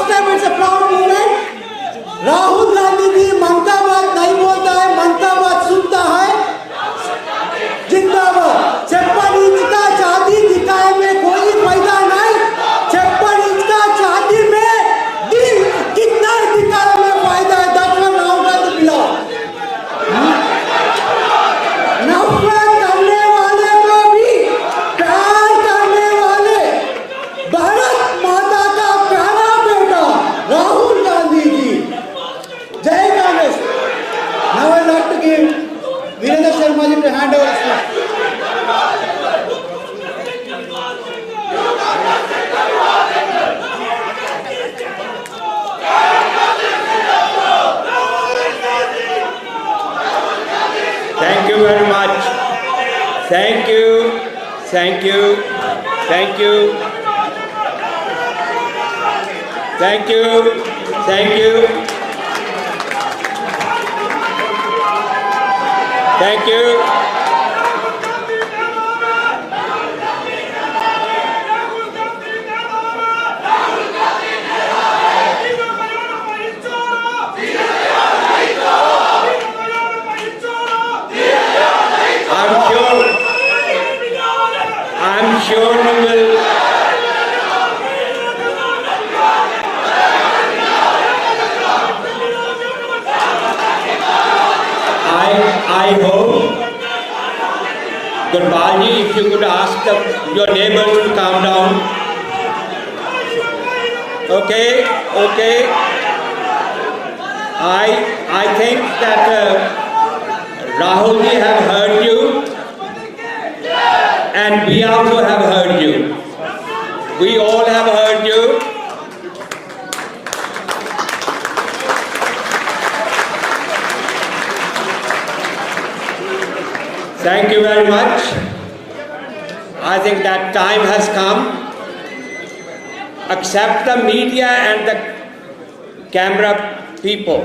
first time it's a proud moment. Rahul Gandhi ji मन का बात नहीं बोलता है, मन का बात सुनता है। जिंदाबाद। 56 इंच का चांदी दिखाए में कोई फायदा नहीं। 56 इंच का चांदी में दिल कितना दिखाने में फायदा है। That's what Rahul Gandhi belongs. नफरत करने वाले को भी प्यार करने वाले भारत माता का प्यारा बेटा राहुल गांधी जी। जय Congress. Now I'd like to give Virendra Sharma ji to hand over the speech. Thank you very much. Thank you. Thank you. Thank you. Thank you. Thank you. Thank you. I'm sure you will. I hope, Gurbalji, if you could ask your neighbors to calm down. Okay, okay. I think that Rahulji have heard you, and we also have heard you. We all have heard you. Thank you very much. I think that time has come. Accept the media and the camera people.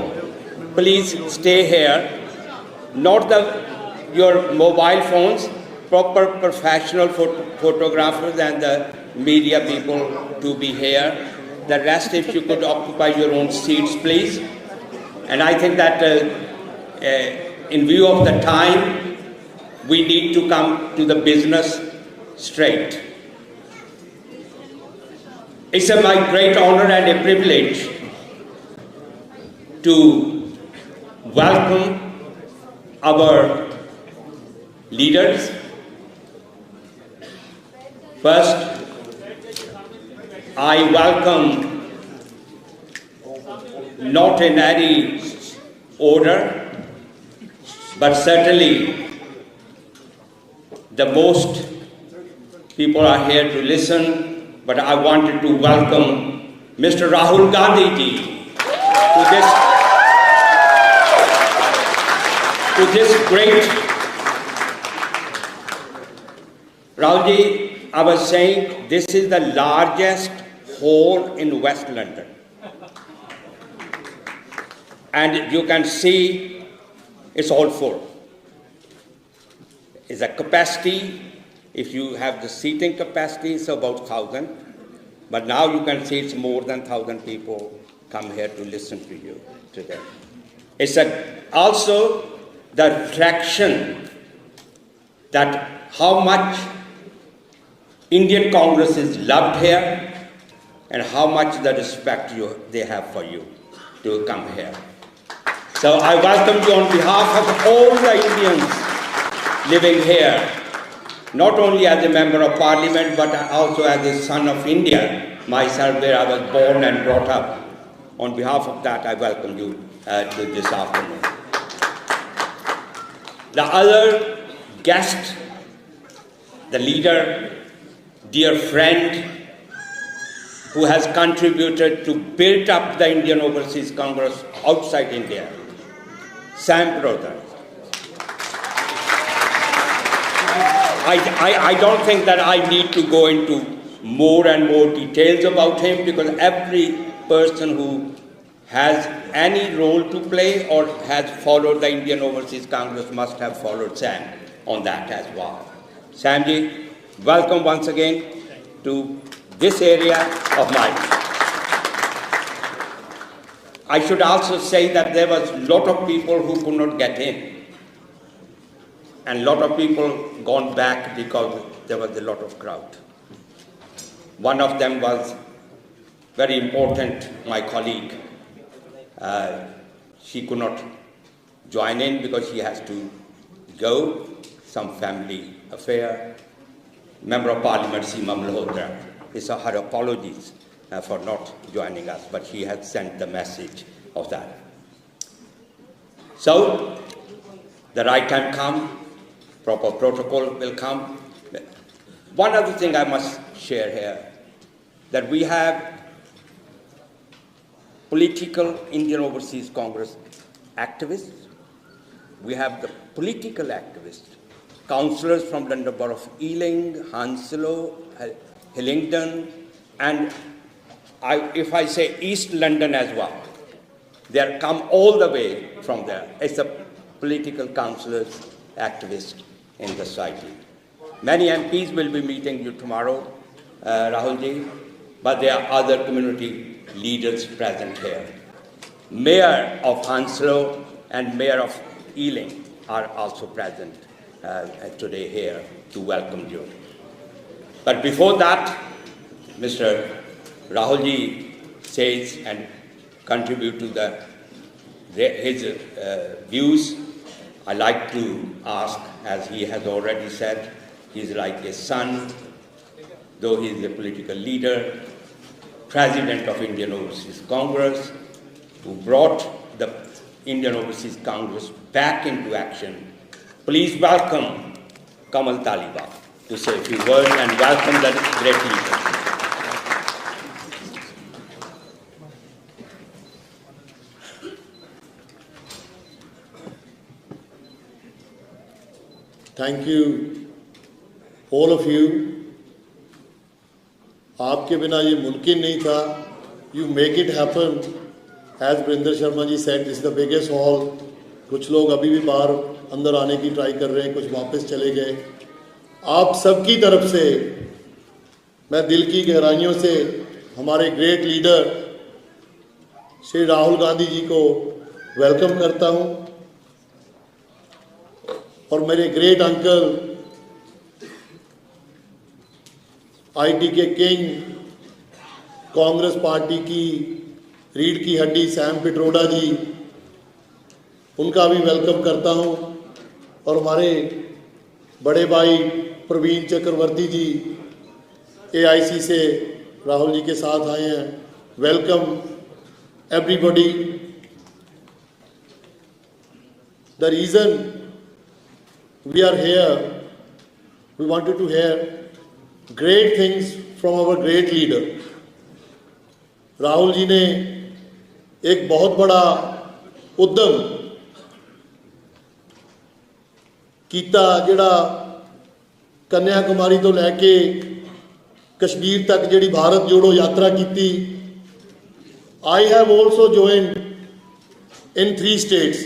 Please stay here. Not your mobile phones. Proper professional photographers and the media people to be here. The rest, if you could occupy your own seats, please. And I think that in view of the time, we need to come to the business straight. It's my great honor and a privilege to welcome our leaders. First, I welcome, not in any order, but certainly the most people are here to listen, but I wanted to welcome Mr. Rahul Gandhi ji to this great. Rahul ji, I was saying this is the largest hall in West London. And you can see it's all full. It's a capacity, if you have the seating capacity, it's about 1,000. But now you can see it's more than 1,000 people come here to listen to you today. It's also the reflection that how much Indian Congress is loved here and how much the respect they have for you to come here. So I welcome you on behalf of all the Indians living here, not only as a member of parliament, but also as a son of India, myself where I was born and brought up. On behalf of that, I welcome you to this afternoon. The other guest, the leader, dear friend, who has contributed to build up the Indian Overseas Congress outside India, Sam brother. I don't think that I need to go into more and more details about him, because every person who has any role to play or has followed the Indian Overseas Congress must have followed Sam on that as well. Samji, welcome once again to this area of mine. I should also say that there was a lot of people who could not get in, and a lot of people gone back because there was a lot of crowd. One of them was very important, my colleague. She could not join in because she has to go, some family affair. Member of Parliament Seema Malhotra, is her apologies for not joining us, but she has sent the message of that. So, the right time come, proper protocol will come. One other thing I must share here, that we have political Indian Overseas Congress activists, we have the political activists, councillors from London Borough of Ealing, Hounslow, Hillingdon, and if I say East London as well, they are come all the way from there. It's a political councillors, activists in the society. Many MPs will be meeting you tomorrow, Rahulji, but there are other community leaders present here. Mayor of Hounslow and Mayor of Ealing are also present today here to welcome you. But before that, Mr. Rahulji says and contribute to his views. I like to ask, as he has already said, he's like a son, though he is a political leader, President of Indian Overseas Congress, who brought the Indian Overseas Congress back into action. Please welcome Kamal Taliban to say a few words and welcome the great leader. Thank you, all of you. आपके बिना ये मुमकिन नहीं था. You make it happen. As Brinder Sharma ji said, this is the biggest hall. कुछ लोग अभी भी बाहर अंदर आने की ट्राई कर रहे हैं, कुछ वापस चले गए. आप सबकी तरफ से मैं दिल की गहराइयों से हमारे ग्रेट लीडर श्री राहुल गांधी जी को वेलकम करता हूं और मेरे ग्रेट अंकल आईटी के किंग, कांग्रेस पार्टी की रीढ़ की हड्डी सैम पिट्रोडा जी, उनका भी वेलकम करता हूं और हमारे बड़े भाई प्रवीण चक्रवर्ती जी एआईसी से राहुल जी के साथ आए हैं. Welcome everybody. The reason we are here, we wanted to hear great things from our great leader. Rahul ji ने एक बहुत बड़ा उद्यम कीता जिहड़ा कन्याकुमारी तो लैके कश्मीर तक जिहड़ी भारत जोड़ो यात्रा कीती. I have also joined in 3 states,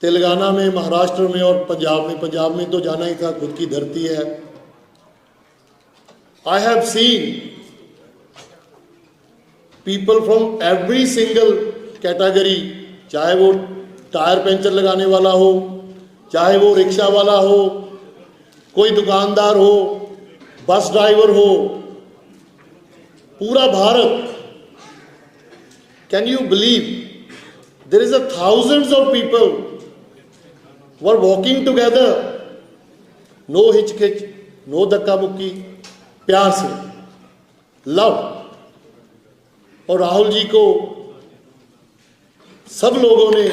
Telangana में, महाराष्ट्र में और पंजाब में. पंजाब में तो जाना ही था, खुद की धरती है. I have seen people from every single category, चाहे वो टायर पंचर लगाने वाला हो, चाहे वो रिक्शा वाला हो, कोई दुकानदार हो, बस ड्राइवर हो, पूरा Bharat. Can you believe there is a thousands of people were walking together, no hitch, no धक्का मुक्की, प्यार से, लव. और राहुल जी को सब लोगों ने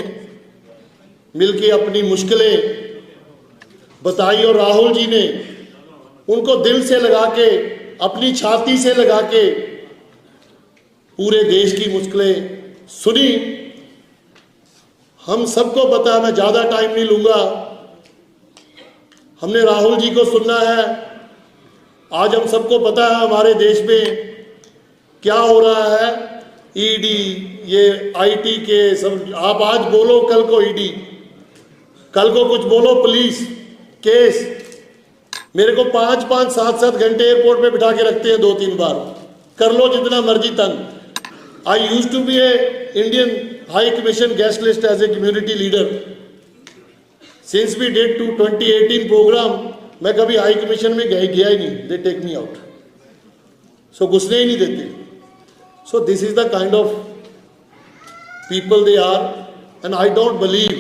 मिलके अपनी मुश्किलें बताई और राहुल जी ने उनको दिल से लगा के, अपनी छाती से लगा के पूरे देश की मुश्किलें सुनी. हम सबको पता है, मैं ज़्यादा टाइम नहीं लूँगा, हमने राहुल जी को सुनना है. आज हम सबको पता है हमारे देश में क्या हो रहा है. ईडी, ये आईटी के सब, आप आज बोलो कल को ईडी, कल को कुछ बोलो पुलिस केस. मेरे को 5-5, 7-7 घंटे एयरपोर्ट पे बिठा के रखते हैं 2-3 बार. कर लो जितना मर्जी तंग. I used to be a Indian High Commission guest list as a community leader. Since we did 2018 program, मैं कभी हाई कमीशन में गया ही नहीं. They take me out. So घुसने ही नहीं देते. So this is the kind of people they are, and I don't believe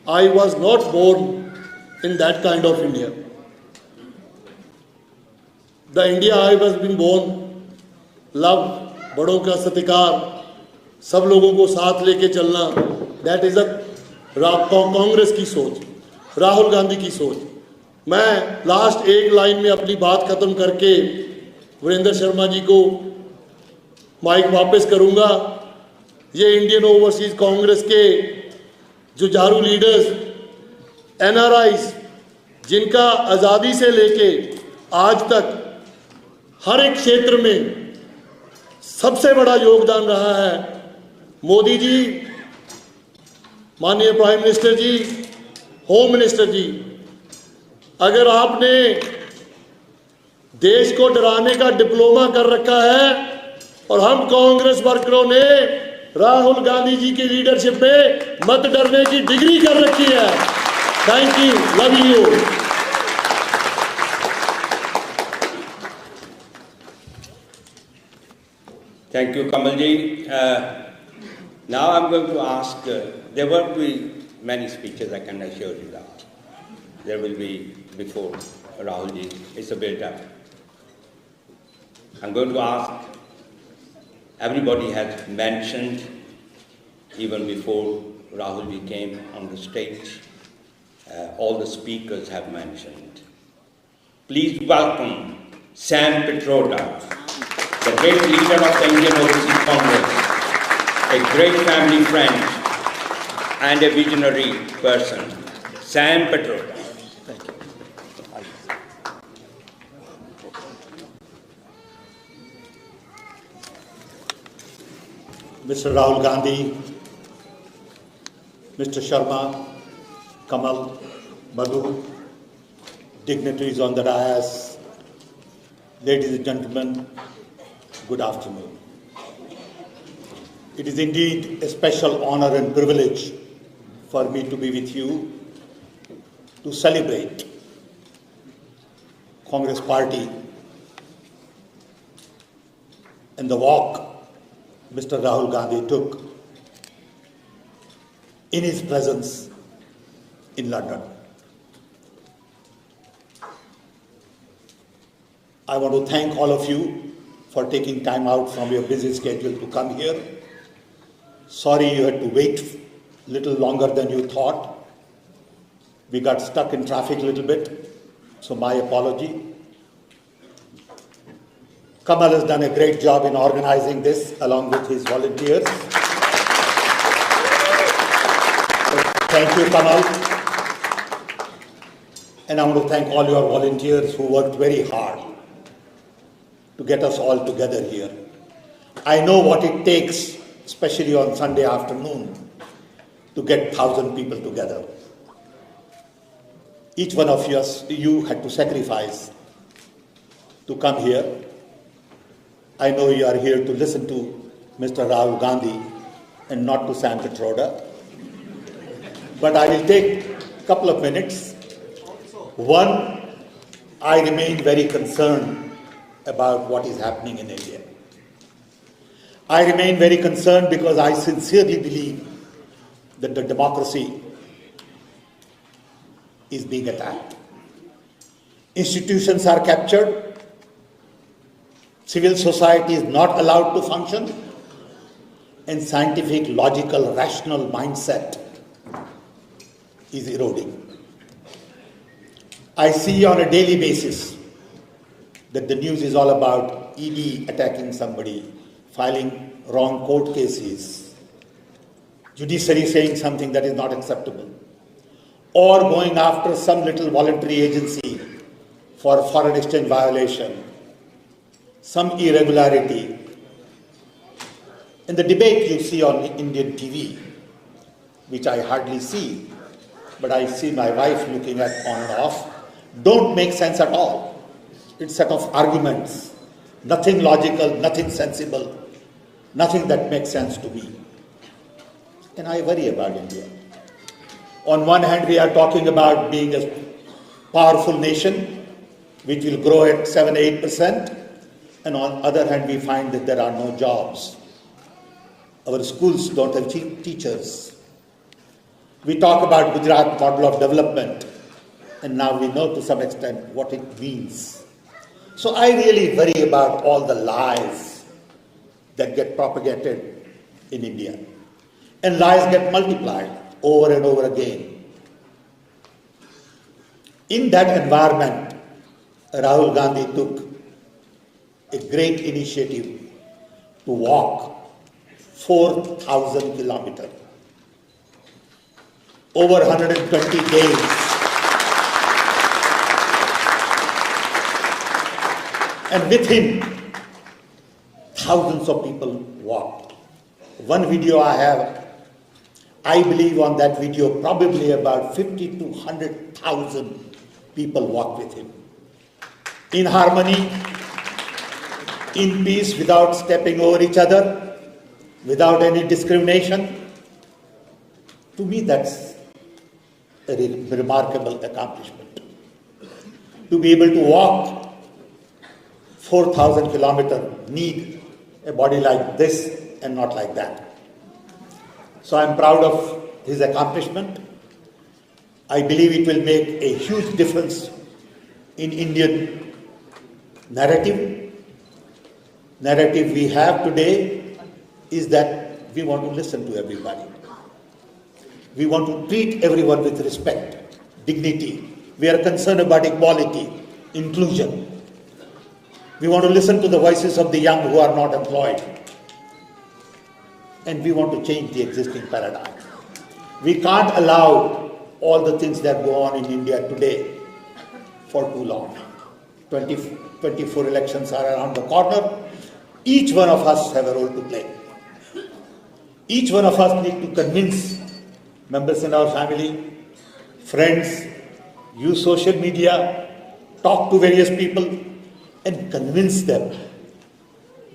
I was not born in that kind of India. The India I was been born, love, बड़ों का सत्कार, सब लोगों को साथ लेके चलना, that is a कांग्रेस की सोच, राहुल गांधी की सोच. मैं लास्ट एक लाइन में अपनी बात खत्म करके वीरेंद्र शर्मा जी को माइक वापस करूंगा. ये इंडियन ओवरसीज कांग्रेस के जुझारू लीडर्स, एनआरआईज, जिनका आज़ादी से लेके आज तक हर एक क्षेत्र में सबसे बड़ा योगदान रहा है. मोदी जी, माननीय प्राइम मिनिस्टर जी, होम मिनिस्टर जी, अगर आपने देश को डराने का डिप्लोमा कर रखा है और हम कांग्रेस वर्करों ने राहुल गांधी जी की लीडरशिप में मत डरने की डिग्री कर रखी है. Thank you, love you. Thank you, Kamalji. Now I'm going to ask, there will be many speeches, I can assure you that. There will be before Rahulji. It's a build-up. I'm going to ask, everybody has mentioned, even before Rahulji came on the stage, all the speakers have mentioned. Please welcome Sam Pitroda, the great leader of the Indian Overseas Congress, a great family friend and a visionary person, Sam Pitroda. Thank you. Mr. Rahul Gandhi, Mr. Sharma, Kamal, Madhu, dignitaries on the dais, ladies and gentlemen, good afternoon. It is indeed a special honor and privilege for me to be with you to celebrate Congress Party and the walk Mr. Rahul Gandhi took in his presence in London. I want to thank all of you for taking time out from your busy schedule to come here. Sorry you had to wait a little longer than you thought. We got stuck in traffic a little bit, so my apology. Kamal has done a great job in organizing this along with his volunteers. Thank you, Kamal. And I want to thank all your volunteers who worked very hard to get us all together here. I know what it takes, especially on Sunday afternoon, to get 1,000 people together. Each one of you had to sacrifice to come here. I know you are here to listen to Mr. Rahul Gandhi and not to Sam Pitroda. But I will take a couple of minutes. One, I remain very concerned about what is happening in India. I remain very concerned because I sincerely believe that the democracy is being attacked. Institutions are captured. Civil society is not allowed to function. And scientific, logical, rational mindset is eroding. I see on a daily basis that the news is all about ED attacking somebody, filing wrong court cases, judiciary saying something that is not acceptable, or going after some little voluntary agency for foreign exchange violation, some irregularity. In the debate you see on Indian TV, which I hardly see, but I see my wife looking at on and off, don't make sense at all. It's a set of arguments, nothing logical, nothing sensible. nothing that makes sense to me. And I worry about India. On one hand, we are talking about being a powerful nation, which will grow at 7-8%, and on the other hand, we find that there are no jobs. Our schools don't have teachers. We talk about Gujarat model of development, and now we know to some extent what it means. So I really worry about all the lies that get propagated in India. And lies get multiplied over and over again. In that environment, Rahul Gandhi took a great initiative to walk 4,000 kilometers, over 120 days. And with him, thousands of people walked. One video I have, I believe on that video, probably about 50 to 100,000 people walked with him. In harmony, in peace, without stepping over each other, without any discrimination. To me, that's a remarkable accomplishment. To be able to walk 4,000 kilometers, need a body like this and not like that. So I'm proud of his accomplishment. I believe it will make a huge difference in Indian narrative. Narrative we have today is that we want to listen to everybody. We want to treat everyone with respect, dignity. We are concerned about equality, inclusion. We want to listen to the voices of the young who are not employed. And we want to change the existing paradigm. We can't allow all the things that go on in India today for too long. 24 elections are around the corner. Each one of us have a role to play. Each one of us need to convince members in our family, friends, use social media, talk to various people, and convince them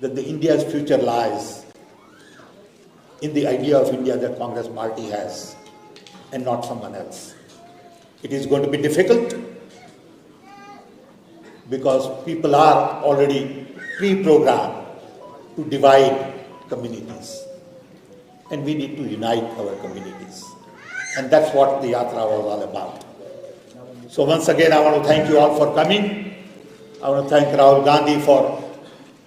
that India's future lies in the idea of India that Congress party has and not someone else. It is going to be difficult because people are already pre-programmed to divide communities. And we need to unite our communities. And that's what the Yatra was all about. So once again, I want to thank you all for coming. I want to thank Rahul Gandhi for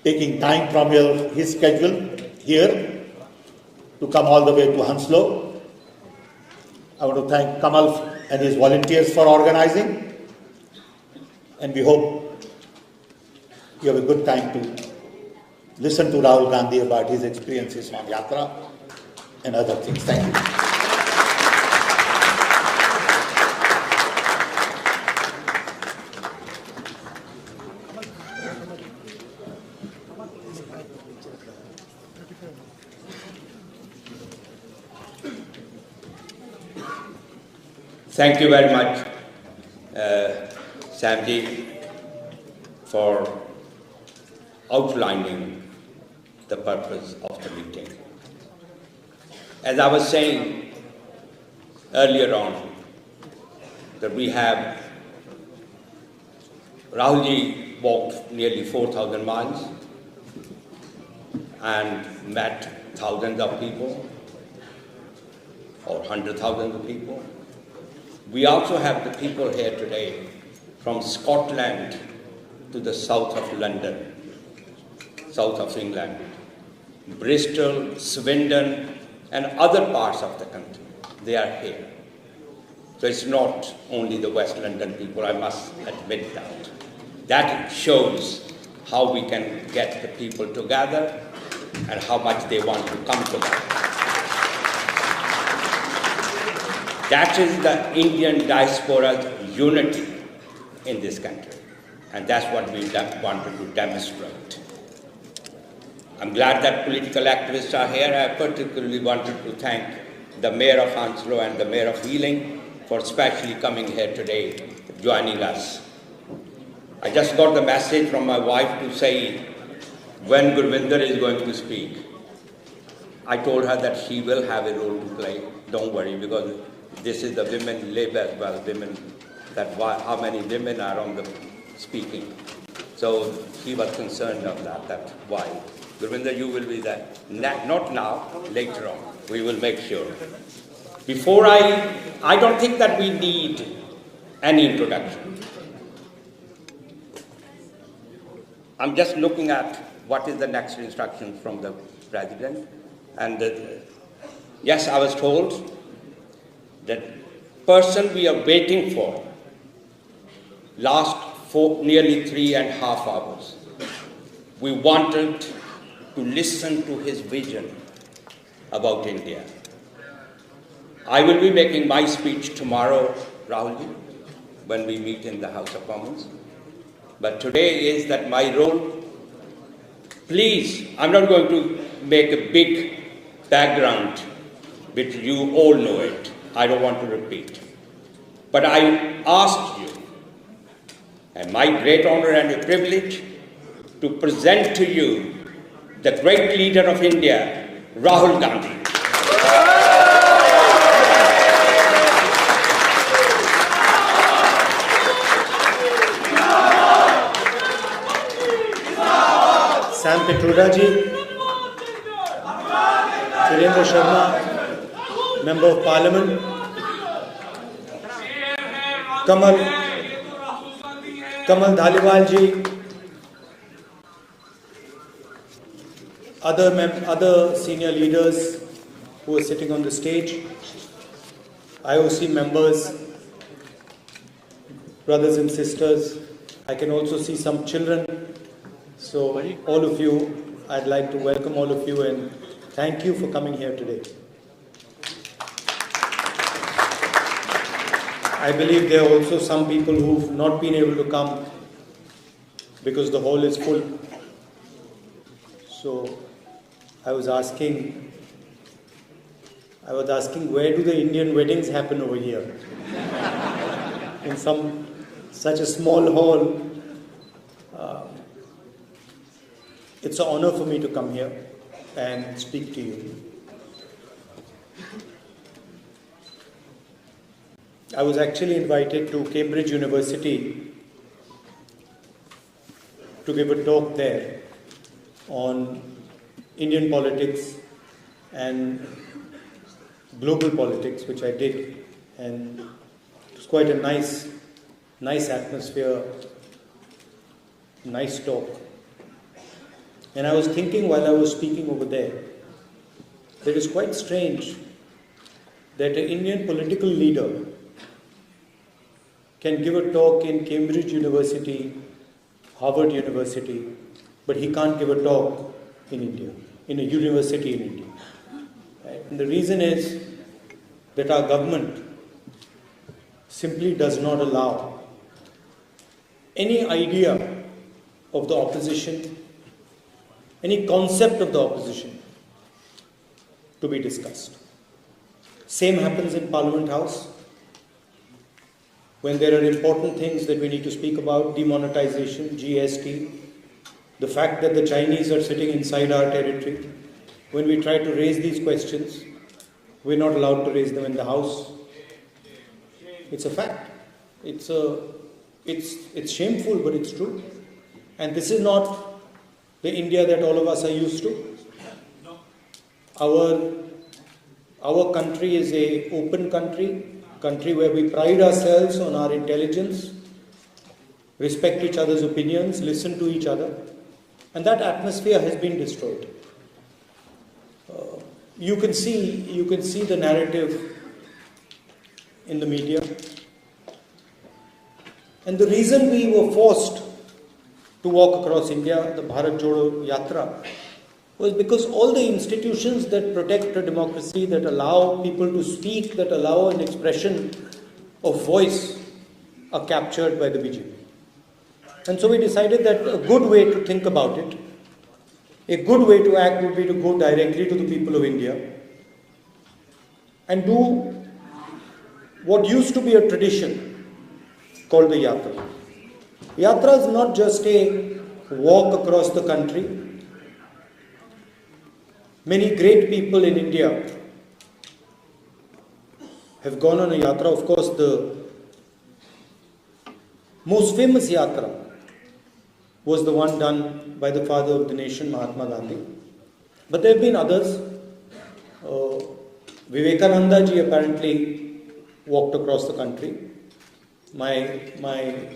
taking time from his schedule here to come all the way to Hounslow. I want to thank Kamal and his volunteers for organizing. And we hope you have a good time to listen to Rahul Gandhi about his experiences on Yatra and other things. Thank you. Thank you very much, Samji, for outlining the purpose of the meeting. As I was saying earlier on, that we have Rahulji walked nearly 4,000 miles and met thousands of people or 100,000 of people. We also have the people here today from Scotland to the south of London, south of England, Bristol, Swindon, and other parts of the country. They are here. So it's not only the West London people, I must admit that. That shows how we can get the people together and how much they want to come together. That is the Indian diaspora's unity in this country. And that's what we wanted to demonstrate. I'm glad that political activists are here. I particularly wanted to thank the Mayor of Hounslow and the Mayor of Ealing for specially coming here today, joining us. I just got the message from my wife to say when Gurvinder is going to speak. I told her that she will have a role to play. Don't worry, because this is the women lib as well. Women, how many women are on the speaking. So she was concerned of that. That's why. Gurvinder, you will be there. Not now, later on. We will make sure. Before I don't think that we need any introduction. I'm just looking at what is the next instruction from the President. And yes, I was told that person we are waiting for last nearly 3.5 hours. We wanted to listen to his vision about India. I will be making my speech tomorrow, Rahulji, when we meet in the House of Commons. But today is that my role. Please, I'm not going to make a big background, which you all know it. I don't want to repeat. But I asked you, and my great honor and a privilege, to present to you the great leader of India, Rahul Gandhi. Sam Petroda ji, Virendra Sharma, Member of Parliament, Kamal Dhaliwal ji, other senior leaders who are sitting on the stage, IOC members, brothers and sisters. I can also see some children. So all of you, I'd like to welcome all of you and thank you for coming here today. I believe there are also some people who've not been able to come because the hall is full. So I was asking where do the Indian weddings happen over here? In such a small hall. It's an honor for me to come here and speak to you. I was actually invited to Cambridge University to give a talk there on Indian politics and global politics, which I did, and it was quite a nice atmosphere, nice talk. And I was thinking while I was speaking over there, that it's quite strange that an Indian political leader can give a talk in Cambridge University, Harvard University, but he can't give a talk in India, in a university in India. Right? And the reason is that our government simply does not allow any idea of the opposition, any concept of the opposition to be discussed. Same happens in Parliament House. When there are important things that we need to speak about, demonetization, GST, the fact that the Chinese are sitting inside our territory, when we try to raise these questions, we're not allowed to raise them in the House. It's a fact. It's shameful, but it's true. And this is not the India that all of us are used to. Our country is an open country where we pride ourselves on our intelligence, respect each other's opinions, listen to each other, and that atmosphere has been destroyed. You can see the narrative in the media, and the reason we were forced to walk across India, the BharatJodoYatra, was because all the institutions that protect a democracy, that allow people to speak, that allow an expression of voice, are captured by the BJP. And so we decided that a good way to think about it, a good way to act would be to go directly to the people of India and do what used to be a tradition called the Yatra. Yatra is not just a walk across the country. Many great people in India have gone on a yatra. Of course, the most famous yatra was the one done by the father of the nation, Mahatma Gandhi. But there have been others. Vivekananda ji apparently walked across the country. My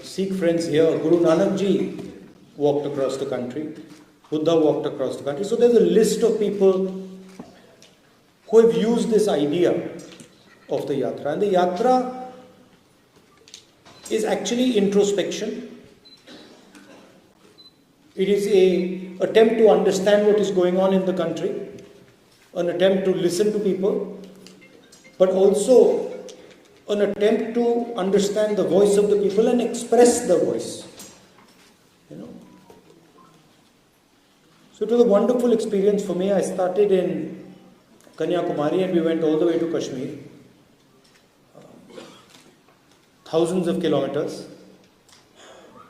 Sikh friends here, Guru Nanak ji walked across the country. Buddha walked across the country. So there's a list of people who have used this idea of the yatra. And the yatra is actually introspection. It is an attempt to understand what is going on in the country, an attempt to listen to people, but also an attempt to understand the voice of the people and express the voice. So it was a wonderful experience for me. I started in Kanyakumari and we went all the way to Kashmir. Thousands of kilometers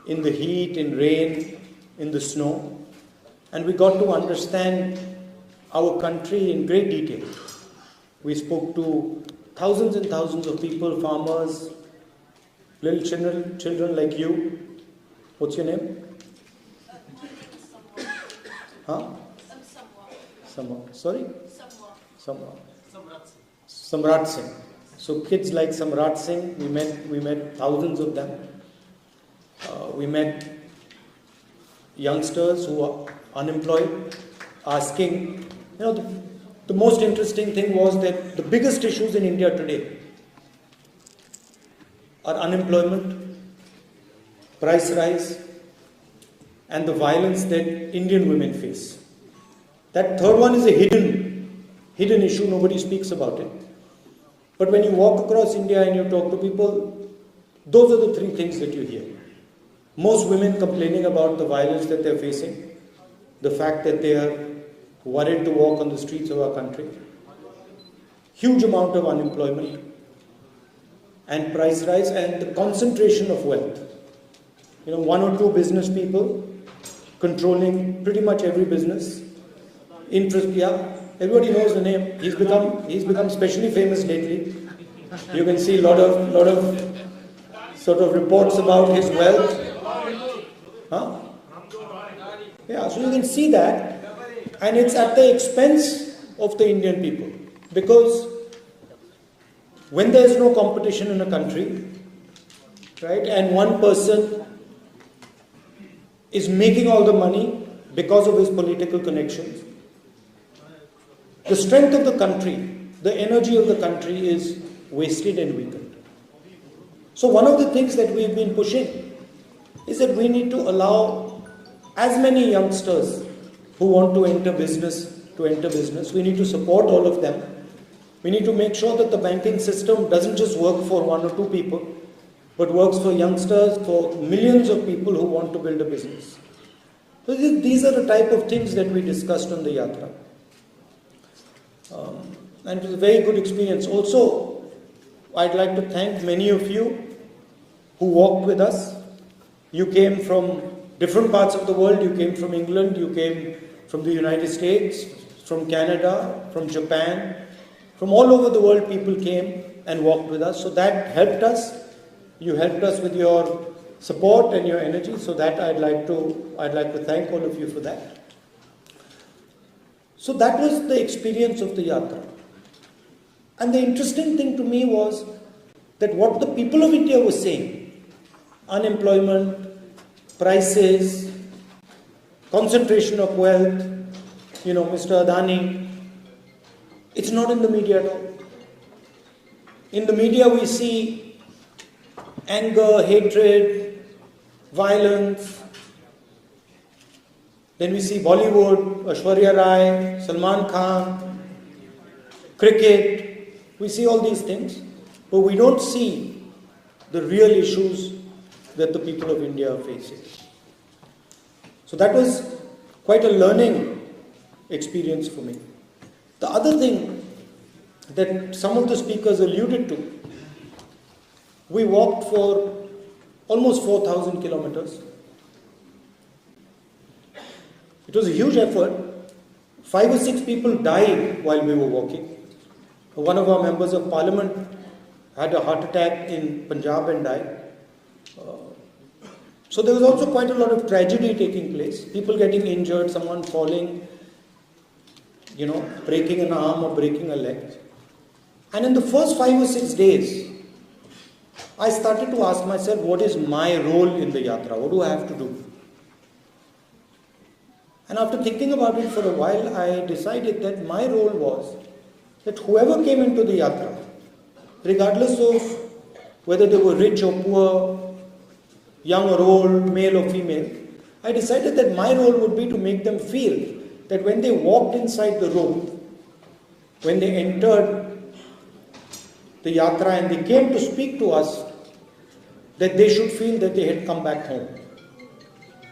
in the heat, in rain, in the snow. And we got to understand our country in great detail. We spoke to thousands and thousands of people, farmers, little children like you. What's your name? Huh? Sorry? Samrat Singh. So kids like Samrat Singh, we met thousands of them. We met youngsters who are unemployed, asking, the most interesting thing was that the biggest issues in India today are unemployment, price rise, and the violence that Indian women face. That third one is a hidden issue, nobody speaks about it. But when you walk across India and you talk to people, those are the three things that you hear. Most women complaining about the violence that they're facing, the fact that they are worried to walk on the streets of our country, huge amount of unemployment, and price rise, and the concentration of wealth. One or two business people controlling pretty much every business. Everybody knows the name. He's become especially famous lately. You can see a lot of sort of reports about his wealth. Yeah, so you can see that, and it's at the expense of the Indian people, because when there is no competition in a country, right, and one person is making all the money because of his political connections, the strength of the country, the energy of the country is wasted and weakened. So one of the things that we've been pushing is that we need to allow as many youngsters who want to enter business. We need to support all of them. We need to make sure that the banking system doesn't just work for one or two people, but works for youngsters, for millions of people who want to build a business. So these are the type of things that we discussed on the yatra. And it was a very good experience. Also, I'd like to thank many of you who walked with us. You came from different parts of the world. You came from England, you came from the United States, from Canada, from Japan. From all over the world, people came and walked with us. So that helped us. You helped us with your support and your energy. So that I'd like to thank all of you for that. So that was the experience of the yatra. And the interesting thing to me was that what the people of India were saying, unemployment, prices, concentration of wealth, Mr. Adani, it's not in the media at all. In the media we see anger, hatred, violence. Then we see Bollywood, Aishwarya Rai, Salman Khan, cricket. We see all these things, but we don't see the real issues that the people of India are facing. So that was quite a learning experience for me. The other thing that some of the speakers alluded to, we walked for almost 4,000 kilometers. It was a huge effort. 5 or 6 people died while we were walking. One of our members of parliament had a heart attack in Punjab and died. So there was also quite a lot of tragedy taking place. People getting injured, someone falling, breaking an arm or breaking a leg. And in the first 5 or 6 days, I started to ask myself, what is my role in the yatra? What do I have to do? And after thinking about it for a while, I decided that my role was that whoever came into the yatra, regardless of whether they were rich or poor, young or old, male or female, I decided that my role would be to make them feel that when they walked inside the room, when they entered the yatra and they came to speak to us, that they should feel that they had come back home.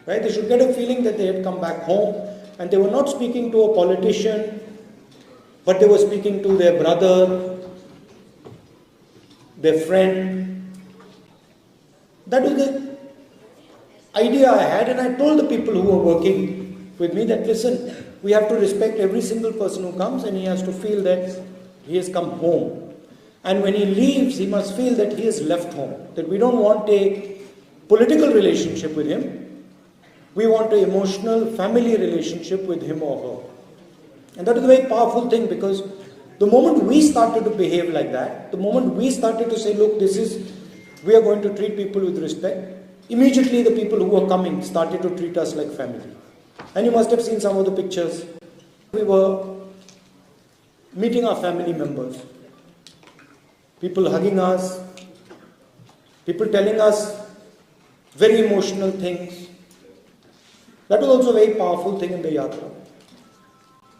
Right? They should get a feeling that they had come back home and they were not speaking to a politician, but they were speaking to their brother, their friend. That was the idea I had, and I told the people who were working with me that, listen, we have to respect every single person who comes, and he has to feel that he has come home. And when he leaves, he must feel that he has left home. That we don't want a political relationship with him. We want an emotional family relationship with him or her. And that is a very powerful thing, because the moment we started to behave like that, the moment we started to say, look, we are going to treat people with respect, immediately the people who were coming started to treat us like family. And you must have seen some of the pictures. We were meeting our family members. People hugging us, people telling us very emotional things. That was also a very powerful thing in the yatra.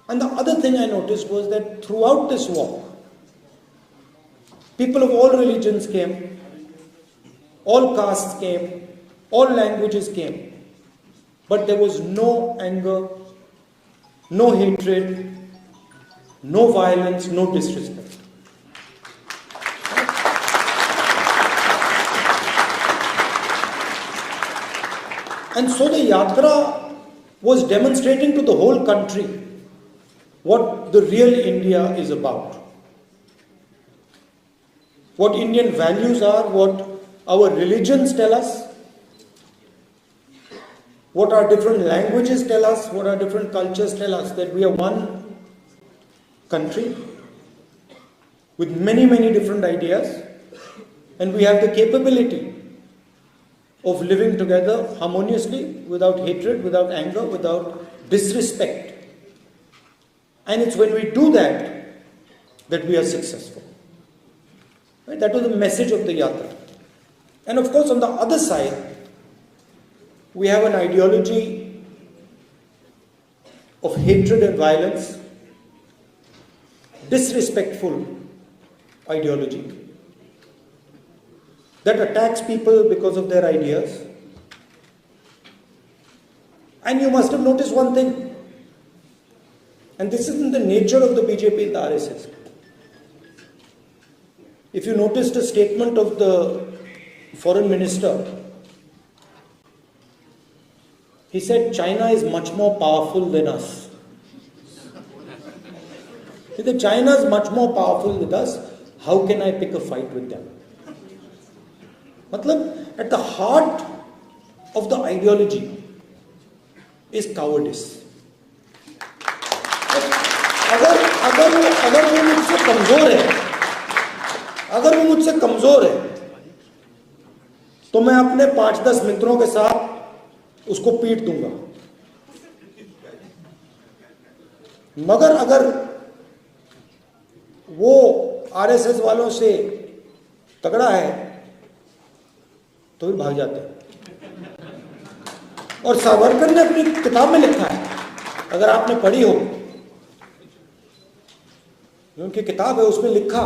And the other thing I noticed was that throughout this walk, people of all religions came, all castes came, all languages came, but there was no anger, no hatred, no violence, no disrespect. And so the yatra was demonstrating to the whole country what the real India is about. What Indian values are, what our religions tell us, what our different languages tell us, what our different cultures tell us, that we are one country with many, many different ideas, and we have the capability of living together harmoniously, without hatred, without anger, without disrespect. And it's when we do that, that we are successful. Right? That was the message of the yatra. And of course, on the other side, we have an ideology of hatred and violence, disrespectful ideology, that attacks people because of their ideas. And you must have noticed one thing, and this isn't the nature of the BJP and the RSS. If you noticed a statement of the foreign minister, he said China is much more powerful than us. He said China is much more powerful than us. How can I pick a fight with them? Matlab, at the heart of the ideology is cowardice. अगर वो मुझसे कमजोर है, तो मैं अपने 5-10 मित्रों के साथ उसको पीट दूंगा. मगर अगर वो आरएसएस वालों से तगड़ा है, तो फिर भाग जाते हैं. और सावरकर ने अपनी किताब में लिखा है, अगर आपने पढ़ी हो, उनकी किताब है, उसमें लिखा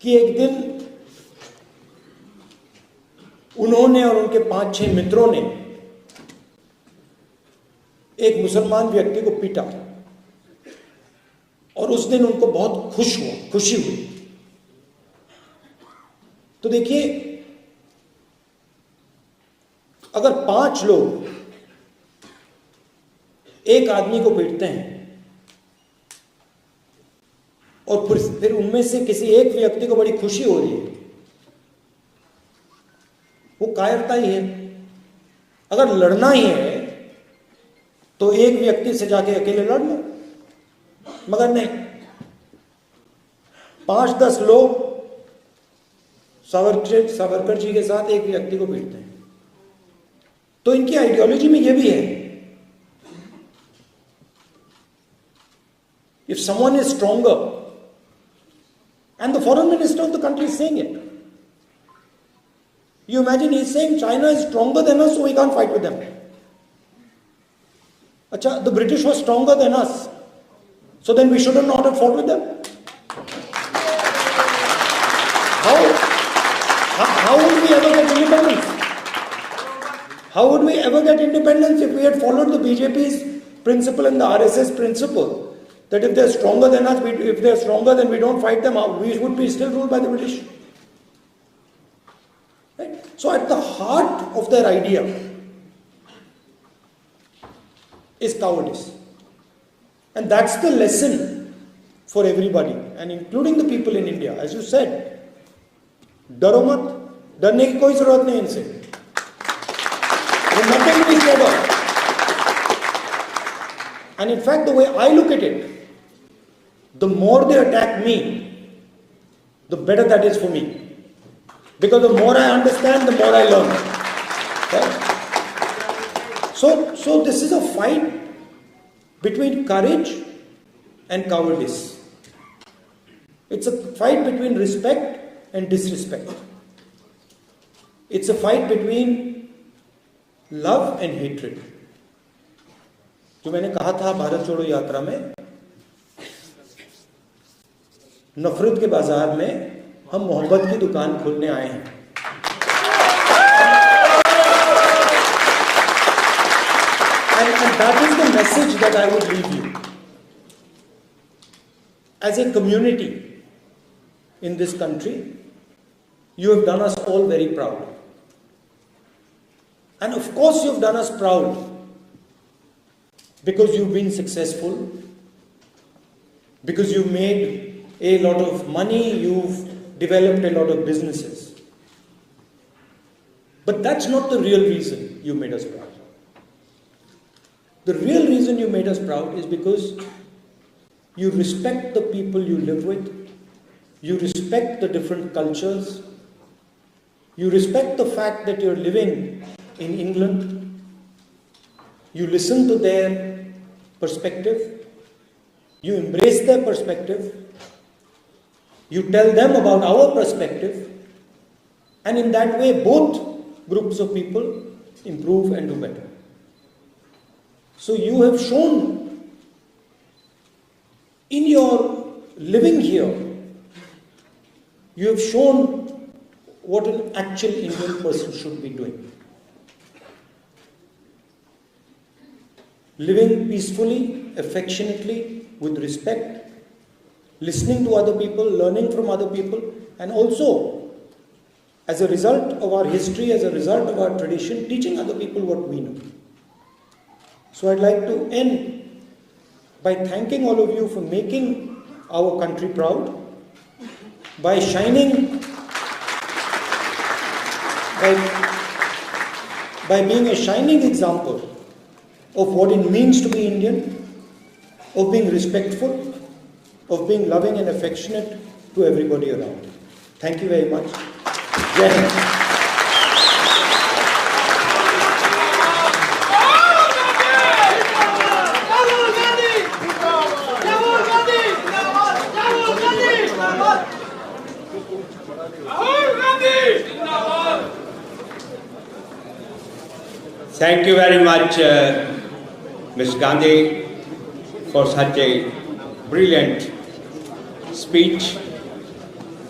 कि एक दिन उन्होंने और उनके 5-6 मित्रों ने एक मुसलमान व्यक्ति को पीटा, और उस दिन उनको बहुत खुशी हुई. तो देखिए, अगर 5 लोग एक आदमी को पीटते हैं और फिर उनमें से किसी एक व्यक्ति को बड़ी खुशी हो रही है, वो कायरता ही है। अगर लड़ना ही है तो एक व्यक्ति से जाके अकेले लड़ लो, मगर नहीं, 5-10 लोग सावरकर जी के साथ एक व्यक्ति को पीटते हैं। तो इनकी आइडियोलॉजी में यह भी है, if someone is stronger, and the foreign minister of the country is saying it, you imagine he is saying China is stronger than us, so we can't fight with them. Acha, the British was stronger than us, so then we shouldn't not have fought with them. How would we ever get independence? How would we ever get independence if we had followed the BJP's principle and the RSS principle that if they're stronger than us, if they're stronger, then we don't fight them out. We would be still ruled by the British. Right? So at the heart of their idea is cowardice. And that's the lesson for everybody, and including the people in India. As you said, डरो मत, डरने की कोई जरूरत नहीं इनसे. There's nothing to be scared of. And in fact, the way I look at it, the more they attack me, the better that is for me. Because the more I understand, the more I learn. Right? So this is a fight between courage and cowardice. It's a fight between respect and disrespect. It's a fight between love and hatred. जो मैंने कहा था भारत जोड़ो यात्रा में, नफरत के बाजार में हम मोहब्बत की दुकान खोलने आए हैं. And that is the message that I would leave you. As a community in this country, you have done us all very proud. And of course you have done us proud because you've been successful, because you've made a lot of money, you've developed a lot of businesses. But that's not the real reason you made us proud. The real reason you made us proud is because you respect the people you live with, you respect the different cultures, you respect the fact that you're living in England, you listen to their perspective, you embrace their perspective, you tell them about our perspective, and in that way both groups of people improve and do better. So you have shown in your living here, you have shown what an actual Indian person should be doing. Living peacefully, affectionately, with respect, listening to other people, learning from other people, and also, as a result of our history, as a result of our tradition, teaching other people what we know. So I'd like to end by thanking all of you for making our country proud, by shining, by being a shining example of what it means to be Indian, of being respectful, of being loving and affectionate to everybody around. Thank you very much. Jai Hind. Thank you very much, Ms. Gandhi, for such a brilliant speech.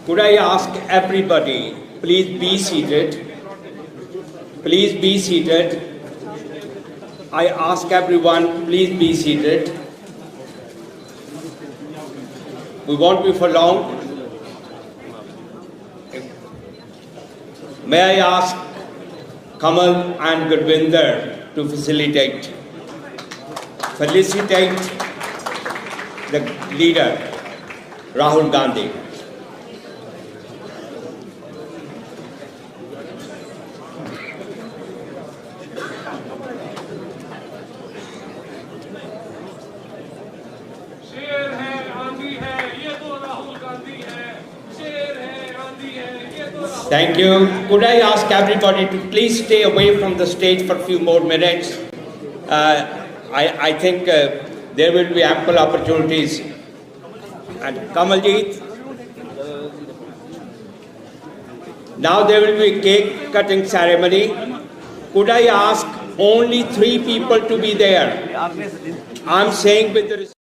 Could I ask everybody, please be seated. Please be seated. I ask everyone, please be seated. We won't be for long. May I ask Kamal and Gurvinder to facilitate. felicitate the leader, Rahul Gandhi. शेर है आंधी है ये तो राहुल गांधी है शेर है आंधी है ये तो Rahul Thank you. Could I ask everybody to please stay away from the stage for a few more minutes? I think there will be ample opportunities. And Kamaljeet, now there will be a cake cutting ceremony. Could I ask only 3 people to be there? I'm saying with the